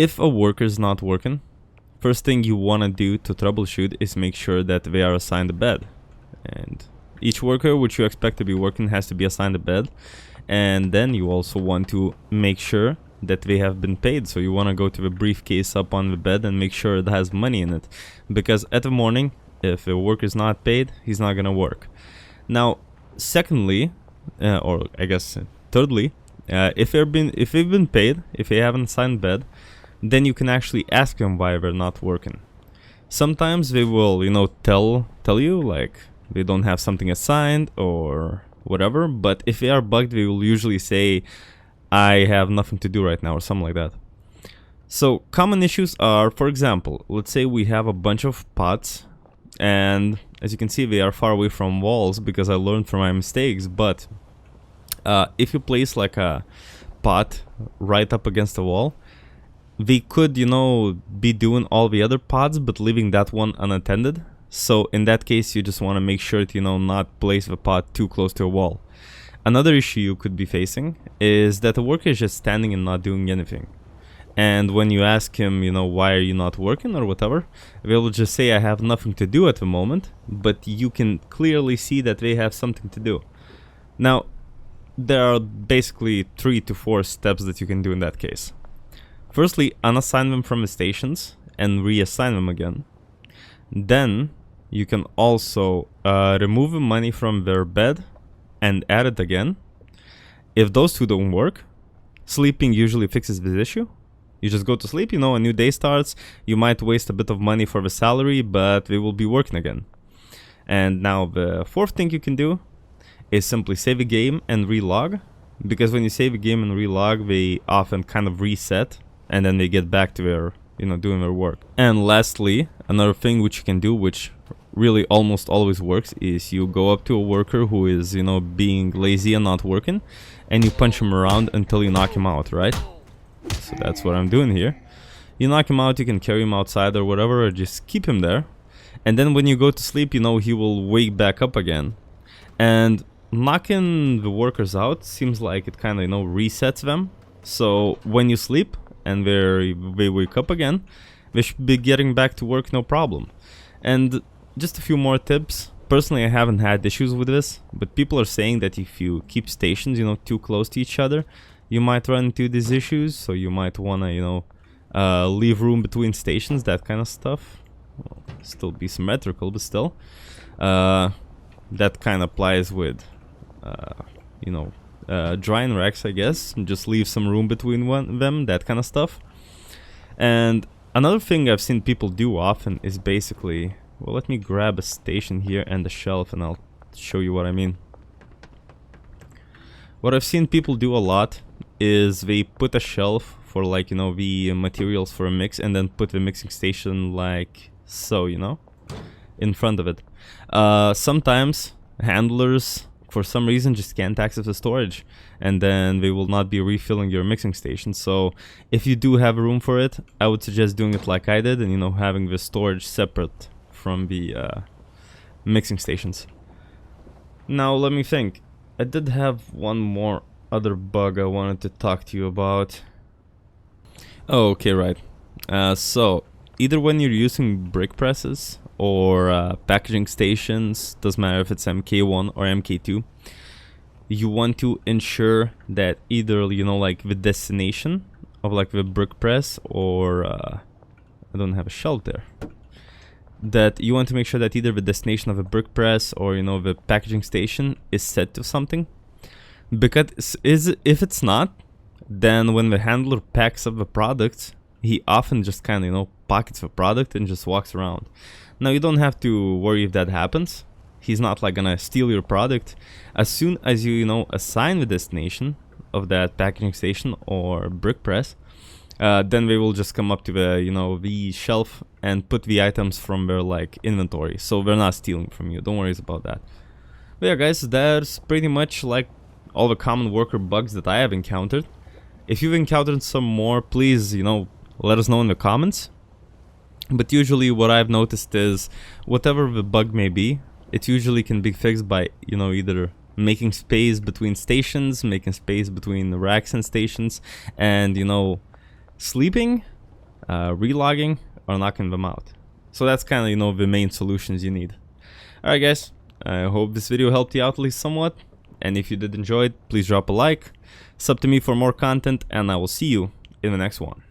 if a worker is not working, first thing you want to do to troubleshoot is make sure that they are assigned a bed. And each worker which you expect to be working has to be assigned a bed. And then you also want to make sure that they have been paid. So you want to go to the briefcase up on the bed and make sure it has money in it. Because at the morning, if a worker is not paid, he's not going to work. Now, secondly, or I guess thirdly, if they've been paid, if they haven't assigned bed, then you can actually ask them why they're not working. Sometimes they will, tell you like they don't have something assigned or whatever, but if they are bugged, they will usually say, I have nothing to do right now or something like that. So common issues are, for example, let's say we have a bunch of pots, and as you can see, they are far away from walls because I learned from my mistakes. But if you place like a pot right up against the wall, they could, be doing all the other pots but leaving that one unattended. So in that case, you just want to make sure to, not place the pot too close to a wall. Another issue you could be facing is that the worker is just standing and not doing anything. And when you ask him, why are you not working or whatever, they will just say, I have nothing to do at the moment, but you can clearly see that they have something to do. Now, there are basically 3 to 4 steps that you can do in that case. Firstly, unassign them from the stations and reassign them again. Then you can also remove the money from their bed and add it again. If those two don't work, sleeping usually fixes this issue. You just go to sleep, a new day starts. You might waste a bit of money for the salary, but they will be working again. And now the fourth thing you can do is simply save a game and relog. Because when you save a game and relog, they often kind of reset and then they get back to their, doing their work. And lastly, another thing which you can do, which really almost always works, is you go up to a worker who is, being lazy and not working, and you punch him around until you knock him out, right? So that's what I'm doing here. You knock him out, you can carry him outside or whatever, or just keep him there. And then when you go to sleep, he will wake back up again. And knocking the workers out seems like it kind of, resets them. So when you sleep and they wake up again, they should be getting back to work no problem. And just a few more tips. Personally, I haven't had issues with this, but people are saying that if you keep stations, too close to each other, you might run into these issues. So you might want to, leave room between stations, that kind of stuff. Well, still be symmetrical, but still. That kind of applies with, drying racks, I guess. Just leave some room between them, that kind of stuff. And another thing I've seen people do often is basically, well, let me grab a station here and a shelf and I'll show you what I mean. What I've seen people do a lot is they put a shelf for the materials for a mix and then put the mixing station like so, in front of it. Sometimes handlers for some reason just can't access the storage, and then they will not be refilling your mixing station. So if you do have room for it, I would suggest doing it like I did and having the storage separate from the mixing stations. Now let me think. I did have one more other bug I wanted to talk to you about. Oh, okay, right. So either when you're using brick presses or packaging stations, doesn't matter if it's MK1 or MK2, you want to ensure that either, the destination of the brick press or, I don't have a shelf there, that you want to make sure that either the destination of a brick press or, the packaging station is set to something. Because if it's not, then when the handler packs up the product, he often just kind of, pockets the product and just walks around. Now, you don't have to worry if that happens. He's not gonna steal your product. As soon as you, assign the destination of that packaging station or brick press, then they will just come up to the, the shelf and put the items from their, inventory. So they're not stealing from you. Don't worry about that. But yeah, guys, that's pretty much, all the common worker bugs that I have encountered. If you've encountered some more, please, let us know in the comments. But usually what I've noticed is whatever the bug may be, it usually can be fixed by, either making space between stations, making space between the racks and stations, and, sleeping relogging or knocking them out. So that's kind of, you know, the main solutions you need. Alright guys, I hope this video helped you out at least somewhat, and if you did enjoy it, please drop a like, sub to me for more content, and I will see you in the next one.